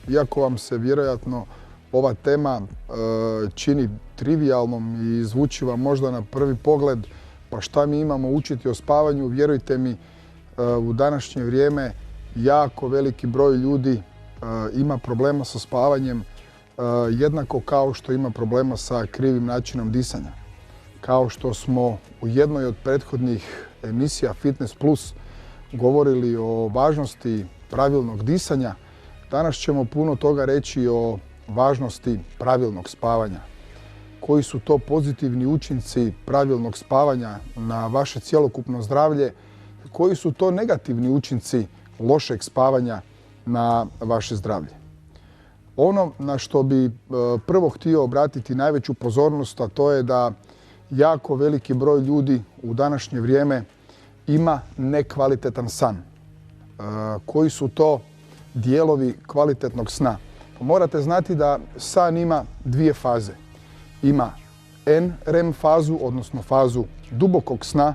iako vam se vjerojatno ova tema čini trivijalnom i zvuči vam možda na prvi pogled, pa šta mi imamo učiti o spavanju, vjerujte mi, u današnje vrijeme jako veliki broj ljudi ima problema sa spavanjem, jednako kao što ima problema sa krivim načinom disanja. Kao što smo u jednoj od prethodnih emisija Fitness Plus govorili o važnosti pravilnog disanja, danas ćemo puno toga reći o važnosti pravilnog spavanja. Koji su to pozitivni učinci pravilnog spavanja na vaše cjelokupno zdravlje, koji su to negativni učinci lošeg spavanja na vaše zdravlje. Ono na što bi prvo htio obratiti najveću pozornost, a to je da jako veliki broj ljudi u današnje vrijeme ima nekvalitetan san. Koji su to dijelovi kvalitetnog sna? Morate znati da san ima dvije faze. Ima NREM fazu, odnosno fazu dubokog sna,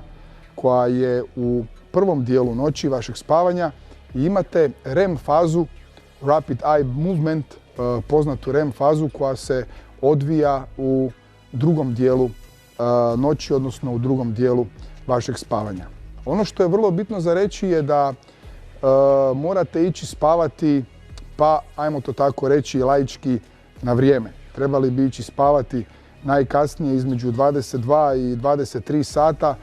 koja je u prvom dijelu noći vašeg spavanja, i imate REM fazu, Rapid Eye Movement, poznatu REM fazu koja se odvija u drugom dijelu noći, odnosno u drugom dijelu vašeg spavanja. Ono što je vrlo bitno za reći je da morate ići spavati, pa ajmo to tako reći laički, na vrijeme. Trebali bi ići spavati najkasnije između 22 i 23 sata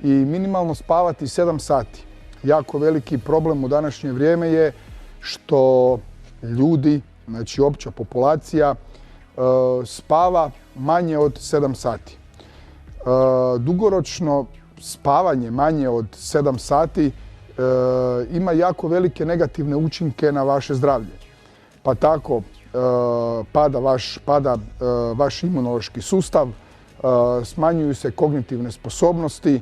i minimalno spavati 7 sati. Jako veliki problem u današnje vrijeme je što ljudi, znači opća populacija, spava manje od 7 sati. Dugoročno spavanje manje od 7 sati ima jako velike negativne učinke na vaše zdravlje. Pa tako pada vaš imunološki sustav, smanjuju se kognitivne sposobnosti,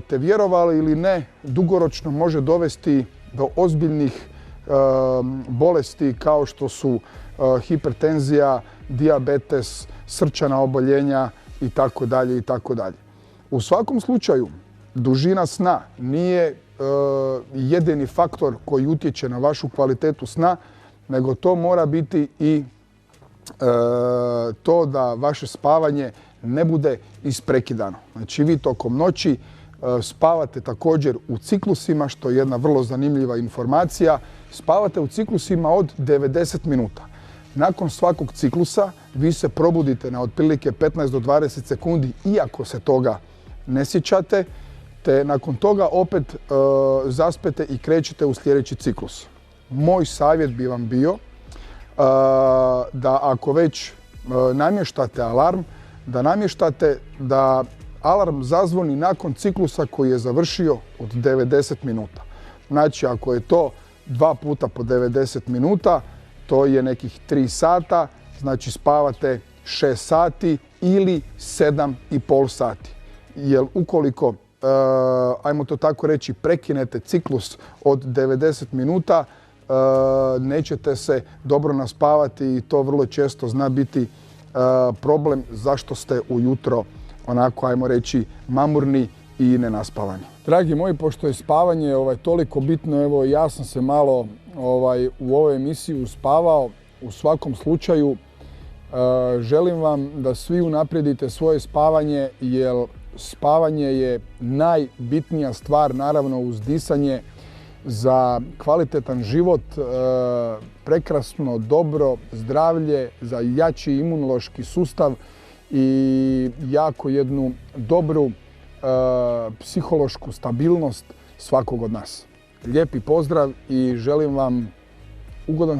te vjerovali ili ne, dugoročno može dovesti do ozbiljnih bolesti kao što su hipertenzija, dijabetes, srčana oboljenja itd. itd. U svakom slučaju, dužina sna nije jedini faktor koji utječe na vašu kvalitetu sna, nego to mora biti i to da vaše spavanje ne bude isprekidano. Znači vi tokom noći spavate također u ciklusima, što je jedna vrlo zanimljiva informacija. Spavate u ciklusima od 90 minuta. Nakon svakog ciklusa vi se probudite na otprilike 15 do 20 sekundi, iako se toga ne sjećate, te nakon toga opet zaspete i krećete u sljedeći ciklus. Moj savjet bi vam bio da ako već namještate alarm, da namještate da alarm zazvoni nakon ciklusa koji je završio od 90 minuta. Znači ako je to 2 puta po 90 minuta, to je nekih 3 sata, znači spavate 6 sati ili 7,5 sati. Jer ukoliko, ajmo to tako reći, prekinete ciklus od 90 minuta, nećete se dobro naspavati i to vrlo često zna biti problem zašto ste ujutro onako, ajmo reći, mamurni i nenaspavani. Dragi moji, pošto je spavanje toliko bitno, evo ja sam se malo u ovoj emisiji uspavao. U svakom slučaju želim vam da svi unaprijedite svoje spavanje, jer spavanje je najbitnija stvar, naravno uz disanje, za kvalitetan život, prekrasno, dobro zdravlje, za jači imunološki sustav i jako jednu dobru psihološku stabilnost svakog od nas. Lijepi pozdrav i želim vam ugodan